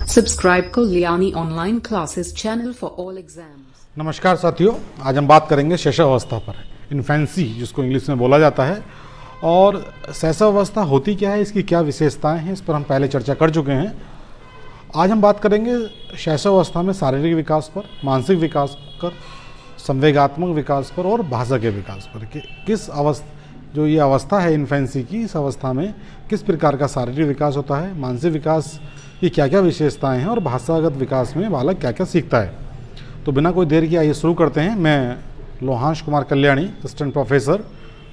Subscribe Kalyani Online Classes channel for all exams. नमस्कार साथियों, आज हम बात करेंगे शैशवावस्था पर, इन्फेंसी जिसको इंग्लिश में बोला जाता है। और शैशवावस्था होती क्या है, इसकी क्या विशेषताएं हैं, इस पर हम पहले चर्चा कर चुके हैं। आज हम बात करेंगे शैशवावस्था में शारीरिक विकास पर, मानसिक विकास पर, संवेगात्मक विकास पर और भाषा के विकास पर कि किस अवस्था जो ये अवस्था है इन्फेंसी की, इस अवस्था में किस प्रकार का शारीरिक विकास होता है, मानसिक विकास की क्या क्या विशेषताएं हैं और भाषागत विकास में बालक क्या क्या सीखता है। तो बिना कोई देर के आइए शुरू करते हैं। मैं Lohansh Kumar Kalyani, assistant professor,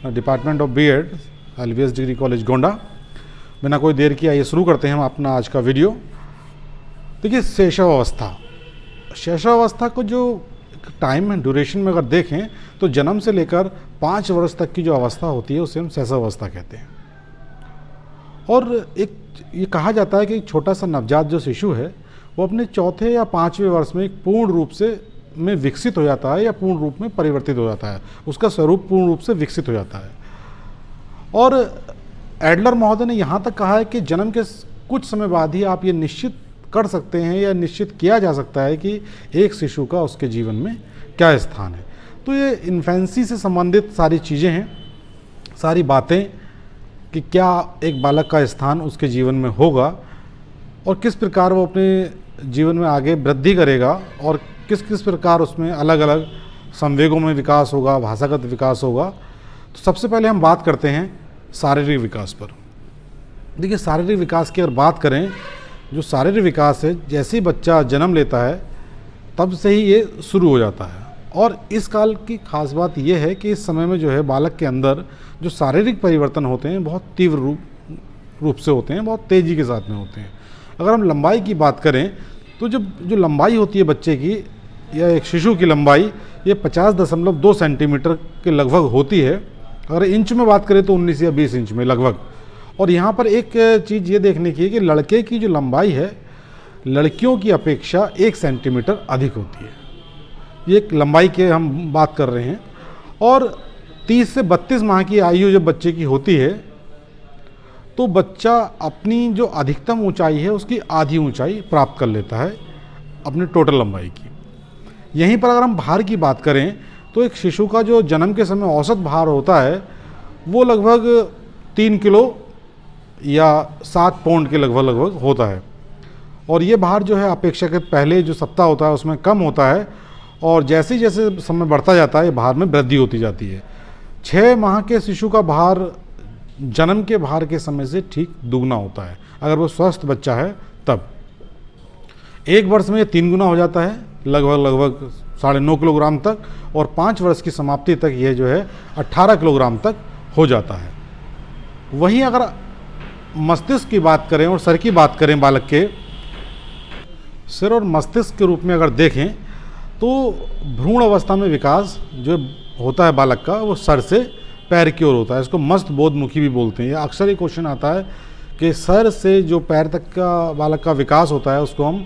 department of BEd, LVS degree college Gonda. बिना कोई देर के आइए शुरू करते हैं हम अपना आज का वीडियो। देखिए, शैशवावस्था को जो टाइम एंड ड्यूरेशन में अगर देखें तो जन्म से लेकर 5 वर्ष तक की जो अवस्था होती है उसे हम शैशवावस्था कहते हैं। और एक ये कहा जाता है कि एक छोटा सा नवजात जो शिशु है वो अपने चौथे या 5वें वर्ष में एक पूर्ण रूप से विकसित हो जाता है या पूर्ण रूप में परिवर्तित हो जाता है, उसका स्वरूप पूर्ण रूप से विकसित हो जाता है। और एडलर महोदय ने यहाँ तक कहा है कि जन्म के कुछ समय बाद ही आप ये निश्चित कर सकते हैं या निश्चित किया जा सकता है कि एक शिशु का उसके जीवन में क्या स्थान है। तो ये इन्फेंसी से संबंधित सारी चीज़ें हैं, सारी बातें कि क्या एक बालक का स्थान उसके जीवन में होगा और किस प्रकार वो अपने जीवन में आगे वृद्धि करेगा और किस किस प्रकार उसमें अलग अलग संवेगों में विकास होगा, भाषागत विकास होगा। तो सबसे पहले हम बात करते हैं शारीरिक विकास पर। देखिए, शारीरिक विकास की अगर बात करें, जो शारीरिक विकास है, जैसे ही बच्चा जन्म लेता है तब से ही ये शुरू हो जाता है। और इस काल की खास बात यह है कि इस समय में जो है बालक के अंदर जो शारीरिक परिवर्तन होते हैं बहुत तीव्र रूप से होते हैं, बहुत तेज़ी के साथ में होते हैं। अगर हम लंबाई की बात करें तो जो लंबाई होती है बच्चे की या एक शिशु की लंबाई, ये 50.2 सेंटीमीटर के लगभग होती है। अगर इंच में बात करें तो 19 या 20 इंच में लगभग। और यहाँ पर एक चीज़ ये देखने की है कि लड़के की जो लंबाई है लड़कियों की अपेक्षा 1 सेंटीमीटर अधिक होती है। ये एक लंबाई के हम बात कर रहे हैं। और 30 से 32 माह की आयु जब बच्चे की होती है तो बच्चा अपनी जो अधिकतम ऊंचाई है उसकी आधी ऊंचाई प्राप्त कर लेता है अपनी टोटल लंबाई की। यहीं पर अगर हम भार की बात करें तो एक शिशु का जो जन्म के समय औसत भार होता है वो लगभग 3 किलो या 7 पाउंड के लगभग होता है। और ये भार जो है अपेक्षाकृत पहले जो सप्ताह होता है उसमें कम होता है और जैसे जैसे समय बढ़ता जाता है ये भार में वृद्धि होती जाती है। 6 माह के शिशु का भार जन्म के भार के समय से ठीक दुगना होता है अगर वो स्वस्थ बच्चा है तब। 1 वर्ष में ये 3 गुना हो जाता है लगभग 9.5 किलोग्राम तक। और 5 वर्ष की समाप्ति तक यह जो है 18 किलोग्राम तक हो जाता है। वहीं अगर मस्तिष्क की बात करें और सर की बात करें, बालक के सिर और मस्तिष्क के रूप में अगर देखें तो भ्रूण अवस्था में विकास जो होता है बालक का वो सर से पैर की ओर होता है। इसको मस्त बोधमुखी भी बोलते हैं। यह अक्सर ही क्वेश्चन आता है कि सर से जो पैर तक का बालक का विकास होता है उसको हम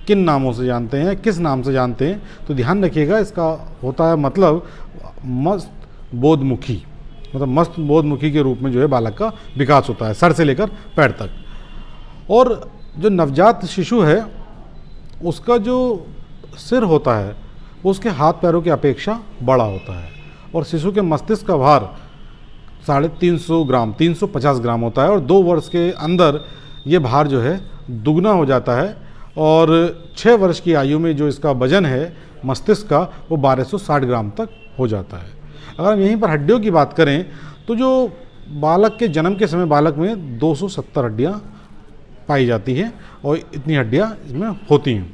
किन नामों से जानते हैं, किस नाम से जानते हैं। तो ध्यान रखिएगा, इसका होता है मतलब मस्त बोधमुखी, मतलब मस्त बोधमुखी के रूप में जो है बालक का विकास होता है सर से लेकर पैर तक। और जो नवजात शिशु है उसका जो सिर होता है वो उसके हाथ पैरों की अपेक्षा बड़ा होता है। और शिशु के मस्तिष्क का भार 350 ग्राम 350 ग्राम होता है। और 2 वर्ष के अंदर ये भार जो है दुगना हो जाता है। और 6 वर्ष की आयु में जो इसका वजन है मस्तिष्क का वो 1260 ग्राम तक हो जाता है। अगर हम यहीं पर हड्डियों की बात करें तो जो बालक के जन्म के समय बालक में 270 हड्डियाँ पाई जाती हैं और इतनी हड्डियाँ इसमें होती हैं।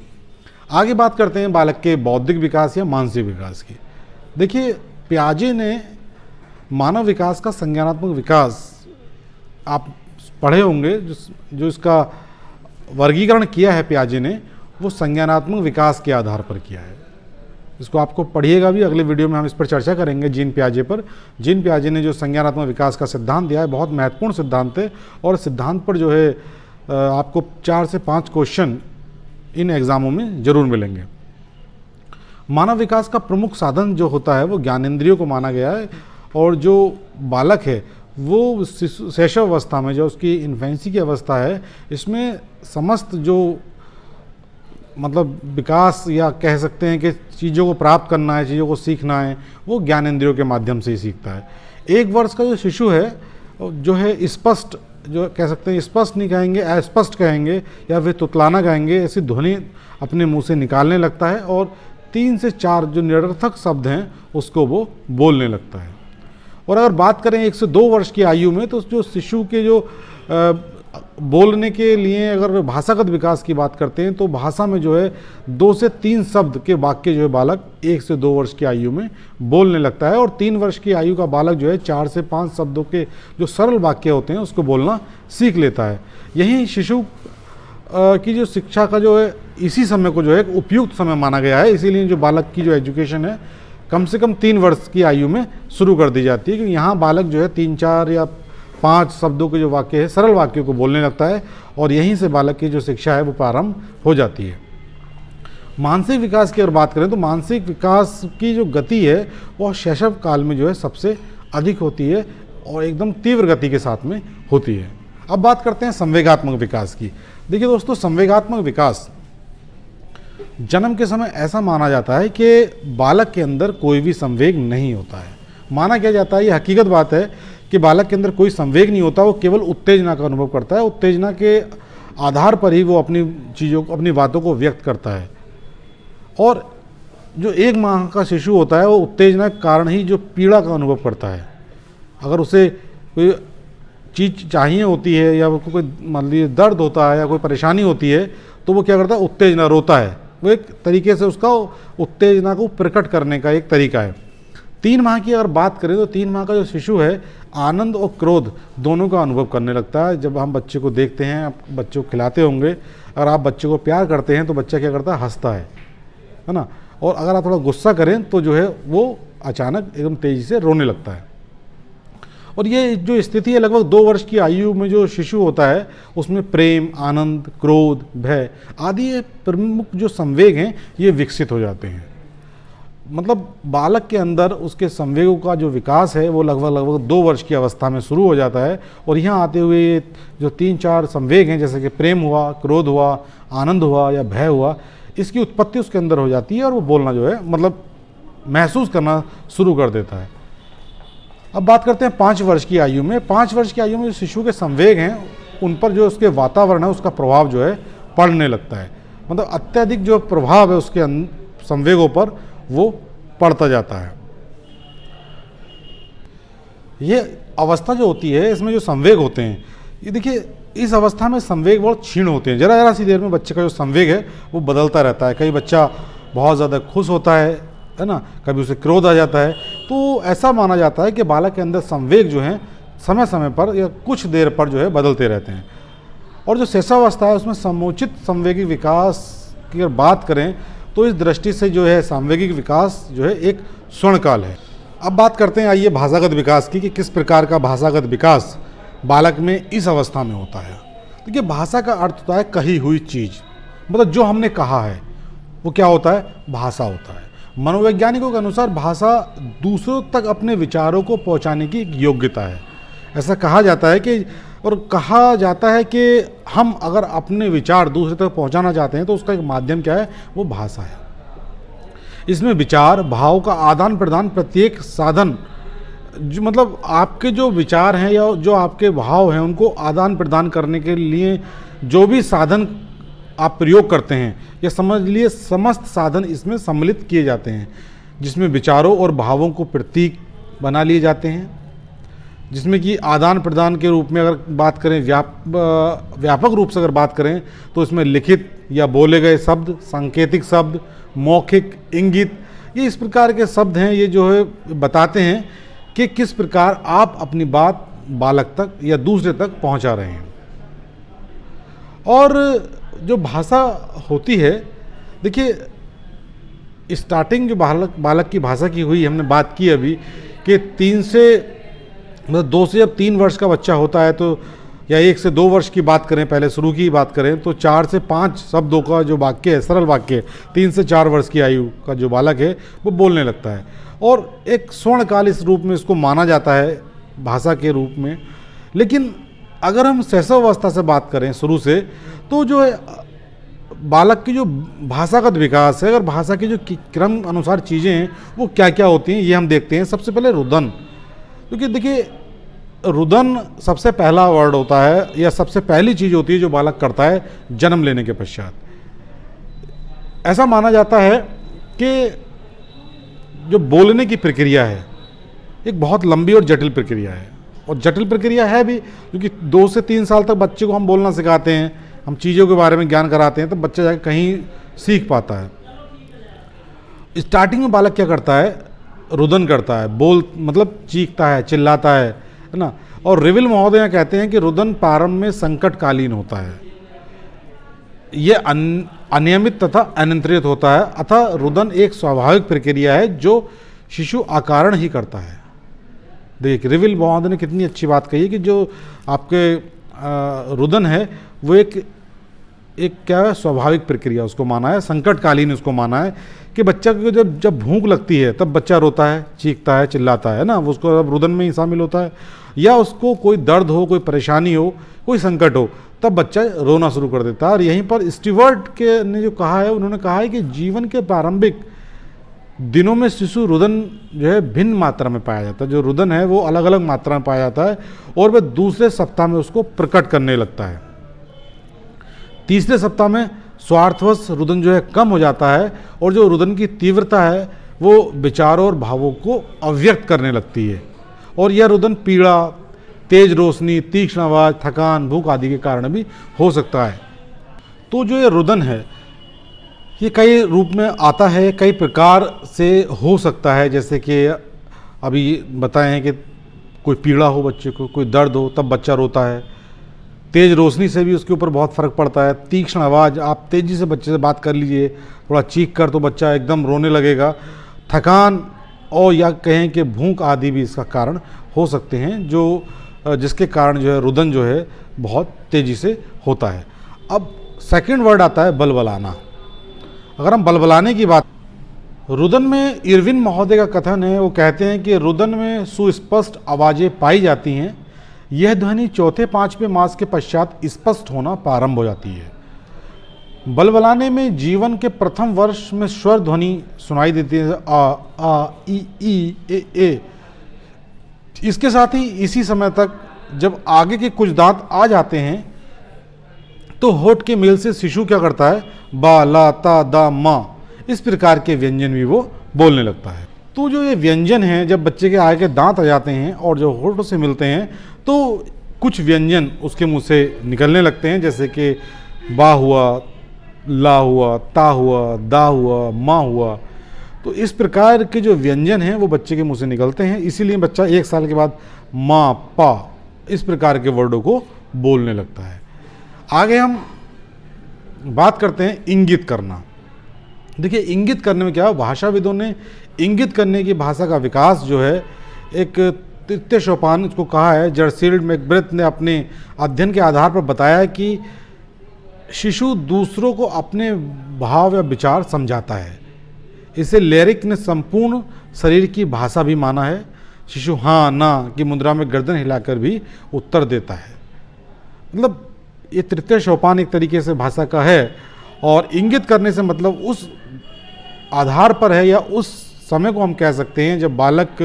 आगे बात करते हैं बालक के बौद्धिक विकास या मानसिक विकास की। देखिए, पियाजे ने मानव विकास का संज्ञानात्मक विकास आप पढ़े होंगे, जो इसका वर्गीकरण किया है पियाजे ने वो संज्ञानात्मक विकास के आधार पर किया है। इसको आपको पढ़िएगा भी, अगले वीडियो में हम इस पर चर्चा करेंगे जीन पियाजे पर। जीन पियाजे ने जो संज्ञानात्मक विकास का सिद्धांत दिया है बहुत महत्वपूर्ण सिद्धांत है। और सिद्धांत पर जो है आपको 4 से 5 क्वेश्चन इन एग्ज़ामों में ज़रूर मिलेंगे। मानव विकास का प्रमुख साधन जो होता है वो ज्ञानेंद्रियों को माना गया है। और जो बालक है वो शैशव अवस्था में, जो उसकी इन्फेंसी की अवस्था है, इसमें समस्त जो मतलब विकास या कह सकते हैं कि चीज़ों को प्राप्त करना है, चीज़ों को सीखना है, वो ज्ञानेंद्रियों के माध्यम से ही सीखता है। 1 वर्ष का जो शिशु है जो है स्पष्ट, जो कह सकते हैं स्पष्ट नहीं कहेंगे, अस्पष्ट कहेंगे या फिर तुतलाना कहेंगे, ऐसी ध्वनि अपने मुंह से निकालने लगता है और 3 से 4 जो निरर्थक शब्द हैं उसको वो बोलने लगता है। और अगर बात करें 1 से 2 वर्ष की आयु में, तो जो शिशु के जो बोलने के लिए अगर भाषागत विकास की बात करते हैं तो भाषा में जो है 2 से 3 शब्द के वाक्य जो है बालक 1 से 2 वर्ष की आयु में बोलने लगता है, और 3 वर्ष की आयु का बालक जो है 4 से 5 शब्दों के जो सरल वाक्य होते हैं उसको बोलना सीख लेता है। यही शिशु की जो शिक्षा का जो है इसी समय को जो है उपयुक्त समय माना गया है, इसीलिए जो बालक की जो एजुकेशन है कम से कम 3 वर्ष की आयु में शुरू कर दी जाती है, क्योंकि यहाँ बालक जो है 3, 4 या 5 शब्दों के जो वाक्य है सरल वाक्यों को बोलने लगता है और यहीं से बालक की जो शिक्षा है वो प्रारंभ हो जाती है। मानसिक विकास की अगर बात करें तो मानसिक विकास की जो गति है वह शैशव काल में जो है सबसे अधिक होती है और एकदम तीव्र गति के साथ में होती है। अब बात करते हैं संवेगात्मक विकास की। देखिए दोस्तों, संवेगात्मक विकास जन्म के समय ऐसा माना जाता है कि बालक के अंदर कोई भी संवेग नहीं होता है। माना क्या जाता है, ये हकीकत बात है कि बालक के अंदर कोई संवेग नहीं होता, वो केवल उत्तेजना का अनुभव करता है। उत्तेजना के आधार पर ही वो अपनी चीज़ों को, अपनी बातों को व्यक्त करता है। और जो 1 माह का शिशु होता है वो उत्तेजना के कारण ही जो पीड़ा का अनुभव करता है। अगर उसे कोई चीज़ चाहिए होती है या उसको कोई मान लीजिए दर्द होता है या कोई परेशानी होती है तो वो क्या करता है, उत्तेजना, रोता है। वो एक तरीके से उसका उत्तेजना को प्रकट करने का एक तरीका है। 3 माह की अगर बात करें तो 3 माह का जो शिशु है आनंद और क्रोध दोनों का अनुभव करने लगता है। जब हम बच्चे को देखते हैं, आप बच्चे को खिलाते होंगे, अगर आप बच्चे को प्यार करते हैं तो बच्चा क्या करता है, हंसता है ना। और अगर आप थोड़ा गुस्सा करें तो जो है वो अचानक एकदम तेज़ी से रोने लगता है। और ये जो स्थिति है लगभग 2 वर्ष की आयु में जो शिशु होता है उसमें प्रेम, आनंद, क्रोध, भय आदि ये प्रमुख जो संवेग हैं ये विकसित हो जाते हैं। मतलब बालक के अंदर उसके संवेगों का जो विकास है वो लगभग 2 वर्ष की अवस्था में शुरू हो जाता है। और यहाँ आते हुए जो 3-4 संवेग हैं जैसे कि प्रेम हुआ, क्रोध हुआ, आनंद हुआ या भय हुआ, इसकी उत्पत्ति उसके अंदर हो जाती है और वो बोलना जो है मतलब महसूस करना शुरू कर देता है। अब बात करते हैं 5 वर्ष की आयु में। 5 वर्ष की आयु में जो शिशु के संवेग हैं उन पर जो उसके वातावरण है उसका प्रभाव जो है पड़ने लगता है। मतलब अत्यधिक जो प्रभाव है उसके संवेगों पर वो पड़ता जाता है। ये अवस्था जो होती है इसमें जो संवेग होते हैं, ये देखिए इस अवस्था में संवेग बहुत क्षीण होते हैं। जरा सी देर में बच्चे का जो संवेग है वो बदलता रहता है। कई बच्चा बहुत ज़्यादा खुश होता है ना, कभी उसे क्रोध आ जाता है। तो ऐसा माना जाता है कि बालक के अंदर संवेग जो हैं समय समय पर या कुछ देर पर जो है बदलते रहते हैं। और जो शैशवावस्था है उसमें समुचित संवेगिक विकास की अगर बात करें तो इस दृष्टि से जो है सांवेगिक विकास जो है एक स्वर्णकाल है। अब बात करते हैं आइए भाषागत विकास की, कि किस प्रकार का भाषागत विकास बालक में इस अवस्था में होता है। देखिए भाषा का अर्थ होता है कही हुई चीज़, मतलब जो हमने कहा है वो क्या होता है, भाषा होता है। मनोवैज्ञानिकों के अनुसार भाषा दूसरों तक अपने विचारों को पहुंचाने की एक योग्यता है। ऐसा कहा जाता है कि हम अगर अपने विचार दूसरे तक पहुंचाना चाहते हैं तो उसका एक माध्यम क्या है, वो भाषा है। इसमें विचार भाव का आदान प्रदान प्रत्येक साधन जो मतलब आपके जो विचार हैं या जो आपके भाव हैं उनको आदान प्रदान करने के लिए जो भी साधन आप प्रयोग करते हैं या समझ लिए समस्त साधन इसमें सम्मिलित किए जाते हैं, जिसमें विचारों और भावों को प्रतीक बना लिए जाते हैं, जिसमें कि आदान प्रदान के रूप में अगर बात करें व्यापक रूप से अगर बात करें तो इसमें लिखित या बोले गए शब्द, सांकेतिक शब्द, मौखिक, इंगित, ये इस प्रकार के शब्द हैं। ये जो है बताते हैं कि किस प्रकार आप अपनी बात बालक तक या दूसरे तक पहुंचा रहे हैं। और जो भाषा होती है, देखिए स्टार्टिंग जो बालक की भाषा की हुई, हमने बात की अभी कि 2 से जब 3 वर्ष का बच्चा होता है तो या 1 से 2 वर्ष की बात करें, पहले शुरू की बात करें तो 4 से 5 शब्दों का जो वाक्य है, सरल वाक्य, 3 से 4 वर्ष की आयु का जो बालक है वो बोलने लगता है। और एक स्वर्णकाल इस रूप में इसको माना जाता है भाषा के रूप में। लेकिन अगर हम शैशवावस्था से बात करें शुरू से, तो जो है बालक की जो भाषागत विकास है, अगर भाषा के जो क्रम अनुसार चीज़ें हैं वो क्या क्या होती हैं, ये हम देखते हैं। सबसे पहले रुदन, क्योंकि देखिए रुदन सबसे पहला वर्ड होता है या सबसे पहली चीज़ होती है जो बालक करता है जन्म लेने के पश्चात। ऐसा माना जाता है कि जो बोलने की प्रक्रिया है एक बहुत लंबी और जटिल प्रक्रिया है, और जटिल प्रक्रिया है भी, क्योंकि 2 से 3 साल तक बच्चे को हम बोलना सिखाते हैं, हम चीज़ों के बारे में ज्ञान कराते हैं, तो बच्चा जाकर कहीं सीख पाता है। स्टार्टिंग में बालक क्या करता है, रुदन करता है, बोल मतलब चीखता है, चिल्लाता है ना। और रिविल महोदय कहते हैं कि रुदन प्रारंभ में संकटकालीन होता है, ये अनियमित तथा अनियंत्रित होता है, अतः रुदन एक स्वाभाविक प्रक्रिया है जो शिशु आकारण ही करता है। देखिए रिविल महोदय ने कितनी अच्छी बात कही है कि जो आपके रुदन है वो एक क्या है, स्वाभाविक प्रक्रिया उसको माना है, संकटकालीन उसको माना है कि बच्चा को जब भूख लगती है तब बच्चा रोता है, चीखता है, चिल्लाता है ना, उसको अब रुदन में ही शामिल होता है। या उसको कोई दर्द हो, कोई परेशानी हो, कोई संकट हो, तब बच्चा रोना शुरू कर देता है। और यहीं पर स्टीवर्ट के ने जो कहा है, उन्होंने कहा है कि जीवन के प्रारंभिक दिनों में शिशु रुदन जो है भिन्न मात्रा में पाया जाता है। जो रुदन है वो अलग अलग मात्रा में पाया जाता है और वह दूसरे सप्ताह में उसको प्रकट करने लगता है। तीसरे सप्ताह में स्वार्थवश रुदन जो है कम हो जाता है और जो रुदन की तीव्रता है वो विचारों और भावों को अव्यक्त करने लगती है, और यह रुदन पीड़ा, तेज रोशनी, तीक्ष्ण आवाज़, थकान, भूख आदि के कारण भी हो सकता है। तो जो ये रुदन है ये कई रूप में आता है, कई प्रकार से हो सकता है। जैसे कि अभी बताए हैं कि कोई पीड़ा हो बच्चे को, कोई दर्द हो तब बच्चा रोता है, तेज़ रोशनी से भी उसके ऊपर बहुत फ़र्क पड़ता है, तीक्ष्ण आवाज़, आप तेज़ी से बच्चे से बात कर लीजिए थोड़ा चीख कर तो बच्चा एकदम रोने लगेगा, थकान और या कहें कि भूख आदि भी इसका कारण हो सकते हैं, जो जिसके कारण जो है रुदन जो है बहुत तेज़ी से होता है। अब सेकंड वर्ड आता है बलबलाना। अगर हम बलबलाने की बात, रुदन में इरविन महोदय का कथन है, वो कहते हैं कि रुदन में सुस्पष्ट आवाज़ें पाई जाती हैं, यह ध्वनि चौथे पांचवें मास के पश्चात स्पष्ट होना प्रारंभ हो जाती है। बलबलाने में जीवन के प्रथम वर्ष में स्वर ध्वनि सुनाई देती है, आ ई ए। इसके साथ ही इसी समय तक जब आगे के कुछ दांत आ जाते हैं तो होठ के मेल से शिशु क्या करता है, बा, ला, ता, दा, मा, इस प्रकार के व्यंजन भी वो बोलने लगता है। तो जो ये व्यंजन हैं, जब बच्चे के आगे के दांत आ जाते हैं और जो होठों से मिलते हैं तो कुछ व्यंजन उसके मुंह से निकलने लगते हैं, जैसे कि बा हुआ, ला हुआ, ता हुआ, दा हुआ, मा हुआ। तो इस प्रकार के जो व्यंजन हैं वो बच्चे के मुंह से निकलते हैं, इसीलिए बच्चा 1 साल के बाद माँ, पा इस प्रकार के वर्डों को बोलने लगता है। आगे हम बात करते हैं इंगित करना। देखिए इंगित करने में क्या है, भाषाविदों ने इंगित करने की भाषा का विकास जो है एक तृतीय सोपान इसको कहा है। जर्सील्ड मैकब्रेथ ने अपने अध्ययन के आधार पर बताया कि शिशु दूसरों को अपने भाव या विचार समझाता है। इसे लेरिक ने संपूर्ण शरीर की भाषा भी माना है। शिशु हाँ ना की मुद्रा में गर्दन हिलाकर भी उत्तर देता है। मतलब ये तृतीय सोपान एक तरीके से भाषा का है, और इंगित करने से मतलब उस आधार पर है या उस समय को हम कह सकते हैं जब बालक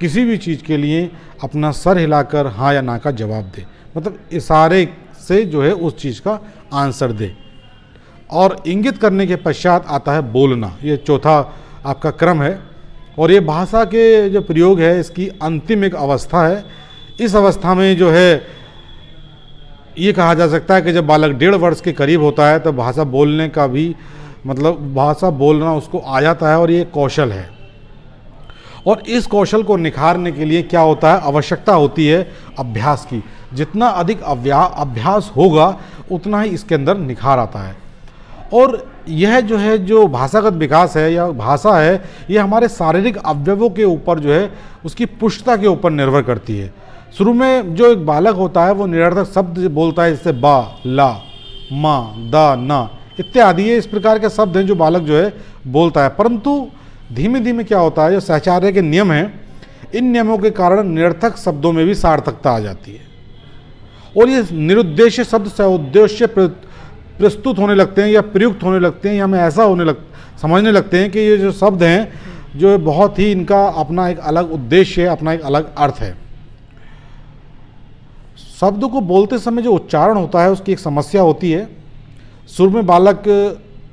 किसी भी चीज़ के लिए अपना सर हिलाकर हाँ या ना का जवाब दे, मतलब इशारे से जो है उस चीज़ का आंसर दे। और इंगित करने के पश्चात आता है बोलना, ये चौथा आपका क्रम है, और ये भाषा के जो प्रयोग है इसकी अंतिम एक अवस्था है। इस अवस्था में जो है ये कहा जा सकता है कि जब बालक 1.5 वर्ष के करीब होता है तो भाषा बोलने का भी मतलब भाषा बोलना उसको आ जाता है, और ये कौशल है। और इस कौशल को निखारने के लिए क्या होता है, आवश्यकता होती है अभ्यास की। जितना अधिक अभ्यास होगा उतना ही इसके अंदर निखार आता है। और यह जो है जो भाषागत विकास है या भाषा है, ये हमारे शारीरिक अवयवों के ऊपर जो है उसकी पुष्टता के ऊपर निर्भर करती है। शुरू में जो एक बालक होता है वो निरर्थक शब्द बोलता है, जैसे बा, ला, मा, दा, ना इत्यादि, ये इस प्रकार के शब्द हैं जो बालक जो है बोलता है। परंतु धीमे धीमे क्या होता है, जो सहचार्य के नियम हैं, इन नियमों के कारण निरर्थक शब्दों में भी सार्थकता आ जाती है, और ये निरुद्देश्य शब्द सउद्देश्य प्रस्तुत होने लगते हैं या प्रयुक्त होने लगते हैं, या हमें ऐसा समझने लगते हैं कि ये जो शब्द हैं जो बहुत ही इनका अपना एक अलग उद्देश्य है, अपना एक अलग अर्थ है। शब्द को बोलते समय जो उच्चारण होता है उसकी एक समस्या होती है। शुरू में बालक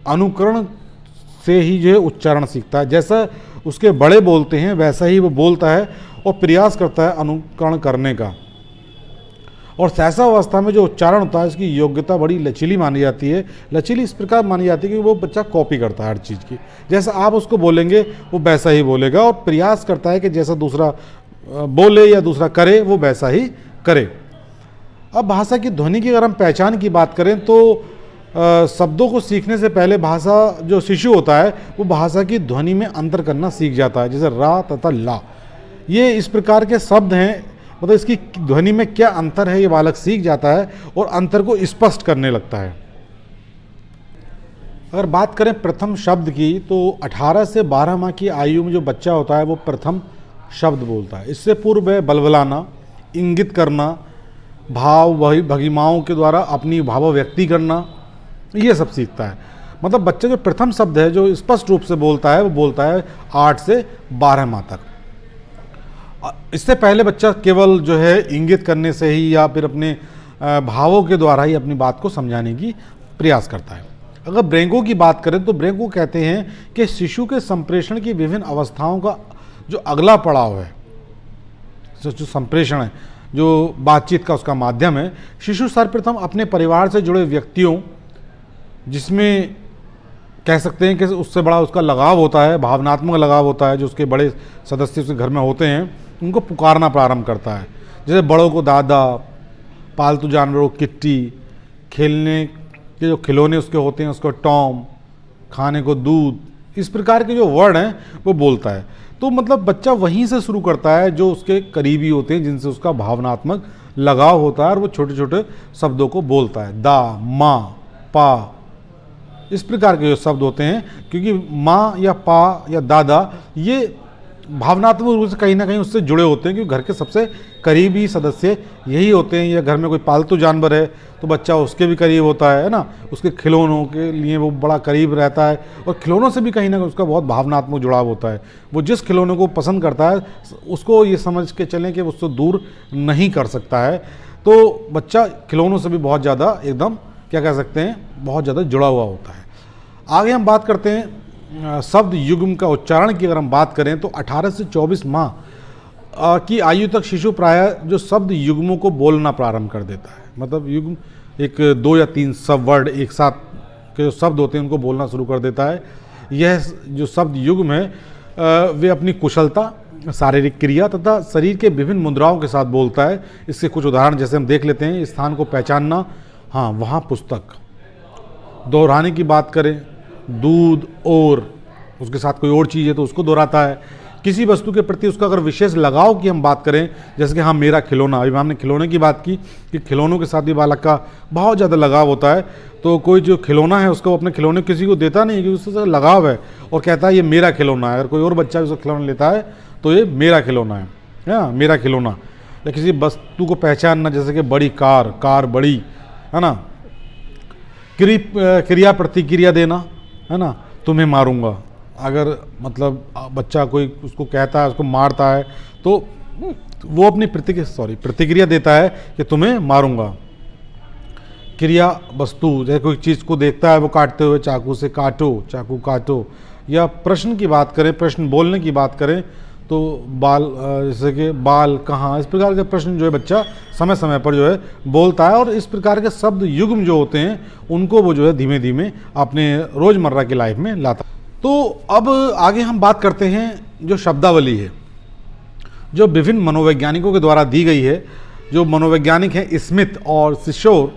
अनुकरण से ही जो है उच्चारण सीखता है, जैसा उसके बड़े बोलते हैं वैसा ही वो बोलता है और प्रयास करता है अनुकरण करने का। और शैशवावस्था में जो उच्चारण होता है इसकी योग्यता बड़ी लचीली मानी जाती है। लचीली इस प्रकार मानी जाती है कि वो बच्चा कॉपी करता है हर चीज़ की, जैसा आप उसको बोलेंगे वो वैसा ही बोलेगा, और प्रयास करता है कि जैसा दूसरा बोले या दूसरा करे वो वैसा ही करे। अब भाषा की ध्वनि की अगर हम पहचान की बात करें तो शब्दों को सीखने से पहले भाषा जो शिशु होता है वो भाषा की ध्वनि में अंतर करना सीख जाता है, जैसे रा तथा ला, ये इस प्रकार के शब्द हैं, मतलब इसकी ध्वनि में क्या अंतर है ये बालक सीख जाता है और अंतर को स्पष्ट करने लगता है। अगर बात करें प्रथम शब्द की तो 18 से 12 माह की आयु में जो बच्चा होता है वो प्रथम शब्द बोलता है। इससे पूर्व वह बलबलाना, इंगित करना, भाव भंगिमाओं के द्वारा अपनी भाव व्यक्ति करना, ये सब सीखता है। मतलब बच्चा जो प्रथम शब्द है जो स्पष्ट रूप से बोलता है वो बोलता है 8 से 12 माह तक। इससे पहले बच्चा केवल जो है इंगित करने से ही या फिर अपने भावों के द्वारा ही अपनी बात को समझाने की प्रयास करता है। अगर ब्रेंको की बात करें तो ब्रेंको कहते हैं कि शिशु के संप्रेषण की विभिन्न अवस्थाओं का जो अगला पड़ाव है, जो संप्रेषण है, जो बातचीत का उसका माध्यम है, शिशु सर्वप्रथम अपने परिवार से जुड़े व्यक्तियों, जिसमें कह सकते हैं कि उससे बड़ा उसका लगाव होता है, भावनात्मक लगाव होता है, जो उसके बड़े सदस्य उसके घर में होते हैं, उनको पुकारना प्रारंभ करता है। जैसे बड़ों को दादा, पालतू जानवरों को किट्टी, खेलने के जो खिलौने उसके होते हैं उसको टॉम, खाने को दूध, इस प्रकार के जो वर्ड हैं वो बोलता है। तो मतलब बच्चा वहीं से शुरू करता है जो उसके करीबी होते हैं, जिनसे उसका भावनात्मक लगाव होता है, और वो छोटे छोटे शब्दों को बोलता है। दा, माँ, पा, इस प्रकार के जो शब्द होते हैं, क्योंकि माँ या पा या दादा ये भावनात्मक रूप से कहीं ना कहीं उससे जुड़े होते हैं, क्योंकि घर के सबसे करीबी सदस्य यही होते हैं। या घर में कोई पालतू जानवर है तो बच्चा उसके भी करीब होता है ना, उसके खिलौनों के लिए वो बड़ा करीब रहता है, और खिलौनों से भी कहीं ना कहीं उसका बहुत भावनात्मक जुड़ाव होता है। वो जिस खिलौने को पसंद करता है उसको ये समझ के चलें कि उससे दूर नहीं कर सकता है। तो बच्चा खिलौनों से भी बहुत ज़्यादा एकदम क्या कह सकते हैं, बहुत ज़्यादा जुड़ा हुआ होता है। आगे हम बात करते हैं शब्द युग्म का उच्चारण की। अगर हम बात करें तो 18 से 24 माह की आयु तक शिशु प्रायः जो शब्द युग्मों को बोलना प्रारंभ कर देता है। मतलब युग्म एक 2 या 3 सब वर्ड एक साथ के जो शब्द होते हैं उनको बोलना शुरू कर देता है। यह जो शब्द युग्म है वे अपनी कुशलता, शारीरिक क्रिया तथा शरीर के विभिन्न मुद्राओं के साथ बोलता है। इसके कुछ उदाहरण जैसे हम देख लेते हैं। स्थान को पहचानना, हाँ वहाँ पुस्तक। दोहराने की बात करें, दूध और, उसके साथ कोई और चीज़ है तो उसको दोहराता है। किसी वस्तु के प्रति उसका अगर विशेष लगाव की हम बात करें, जैसे कि हाँ मेरा खिलौना, अभी हमने खिलौने की बात की कि खिलौनों के साथ भी बालक का बहुत ज़्यादा लगाव होता है। तो कोई जो खिलौना है उसको अपने खिलौने किसी को देता नहीं, क्योंकि उससे लगाव है और कहता है ये मेरा खिलौना है। अगर कोई और बच्चा उसका खिलौना लेता है तो ये मेरा खिलौना है, हाँ मेरा खिलौना। या किसी वस्तु को पहचानना, जैसे कि बड़ी कार बड़ी है ना, क्रिया प्रतिक्रिया देना है ना, तुम्हें मारूंगा। अगर मतलब बच्चा कोई उसको कहता है, उसको मारता है, तो वो अपनी प्रतिक्रिया देता है कि तुम्हें मारूंगा। क्रिया वस्तु, जैसे कोई चीज़ को देखता है वो काटते हुए, चाकू से काटो, चाकू काटो। या प्रश्न की बात करें, प्रश्न बोलने की बात करें तो बाल, जैसे कि बाल कहाँ, इस प्रकार के प्रश्न जो है बच्चा समय समय पर जो है बोलता है। और इस प्रकार के शब्द युग्म जो होते हैं उनको वो जो है धीमे धीमे अपने रोज़मर्रा की लाइफ में लाता है। तो अब आगे हम बात करते हैं जो शब्दावली है, जो विभिन्न मनोवैज्ञानिकों के द्वारा दी गई है। जो मनोवैज्ञानिक हैं स्मिथ और सिशोर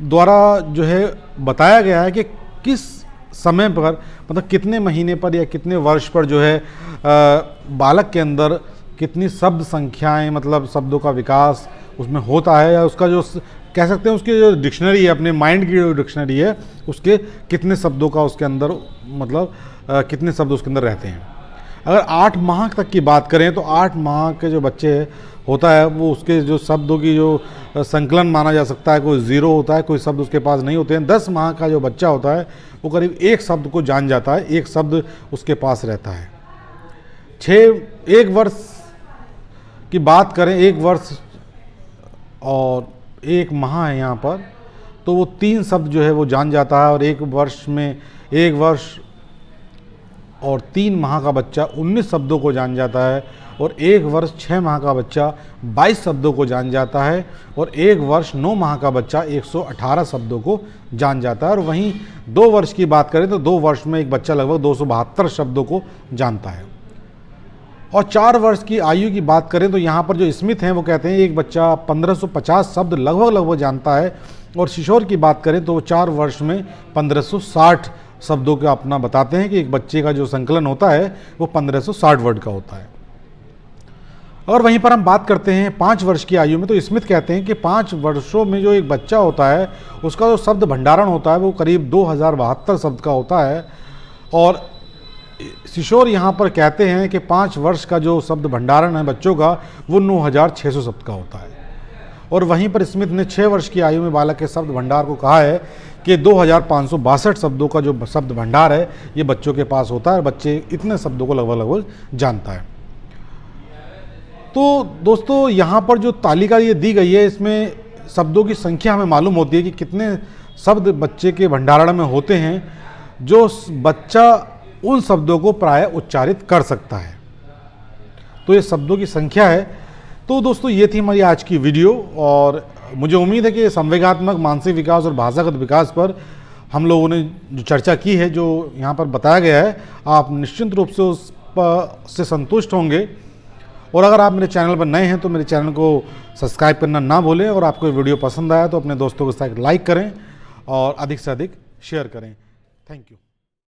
द्वारा जो है बताया गया है कि किस समय पर, मतलब कितने महीने पर या कितने वर्ष पर जो है बालक के अंदर कितनी शब्द संख्याएं, मतलब शब्दों का विकास उसमें होता है, या उसका जो कह सकते हैं उसकी जो डिक्शनरी है, अपने माइंड की जो डिक्शनरी है, उसके कितने शब्दों का उसके अंदर, मतलब कितने शब्द उसके अंदर रहते हैं। अगर 8 माह तक की बात करें तो 8 माह के जो बच्चे हैं होता है वो उसके जो शब्दों की जो संकलन माना जा सकता है, कोई ज़ीरो होता है, कोई शब्द उसके पास नहीं होते हैं। 10 माह का जो बच्चा होता है वो करीब एक शब्द को जान जाता है, एक शब्द उसके पास रहता है। 1 वर्ष की बात करें, 1 वर्ष और 1 माह है यहाँ पर, तो वो 3 शब्द जो है वो जान जाता है। और 1 वर्ष में 1 वर्ष और 3 माह का बच्चा 19 शब्दों को जान जाता है, और 1 वर्ष 6 माह का बच्चा 22 शब्दों को जान जाता है, और 1 वर्ष 9 माह का बच्चा 118 शब्दों को जान जाता है। और वहीं 2 वर्ष की बात करें तो 2 वर्ष में एक बच्चा लगभग 272 शब्दों को जानता है। और 4 वर्ष की आयु की बात करें तो यहाँ पर जो स्मिथ हैं वो कहते हैं एक बच्चा 1550 शब्द लगभग जानता है, और किशोर की बात करें तो वो 4 वर्ष में 1560 शब्दों का अपना बताते हैं कि एक बच्चे का जो संकलन होता है वो 1560 वर्ड का होता है। और वहीं पर हम बात करते हैं 5 वर्ष की आयु में, तो स्मिथ कहते हैं कि 5 वर्षों में जो एक बच्चा होता है उसका जो शब्द भंडारण होता है वो करीब 2072 शब्द का होता है। और किशोर यहाँ पर कहते हैं कि 5 वर्ष का जो शब्द भंडारण है बच्चों का वो 9600 शब्द का होता है। और वहीं पर स्मिथ ने 6 वर्ष की आयु में बालक के शब्द भंडार को कहा है कि 2562 शब्दों का जो शब्द भंडार है ये बच्चों के पास होता है, और बच्चे इतने शब्दों को लगभग जानता है। तो दोस्तों यहाँ पर जो तालिका ये दी गई है इसमें शब्दों की संख्या हमें मालूम होती है कि कितने शब्द बच्चे के भंडारण में होते हैं, जो बच्चा उन शब्दों को प्रायः उच्चारित कर सकता है। तो ये शब्दों की संख्या है। तो दोस्तों ये थी हमारी आज की वीडियो, और मुझे उम्मीद है कि संवेगात्मक, मानसिक विकास और भाषागत विकास पर हम लोगों ने जो चर्चा की है, जो यहाँ पर बताया गया है, आप निश्चित रूप से उस से संतुष्ट होंगे। और अगर आप मेरे चैनल पर नए हैं तो मेरे चैनल को सब्सक्राइब करना ना भूलें, और आपको वीडियो पसंद आया तो अपने दोस्तों के साथ लाइक करें और अधिक से अधिक शेयर करें। Thank you.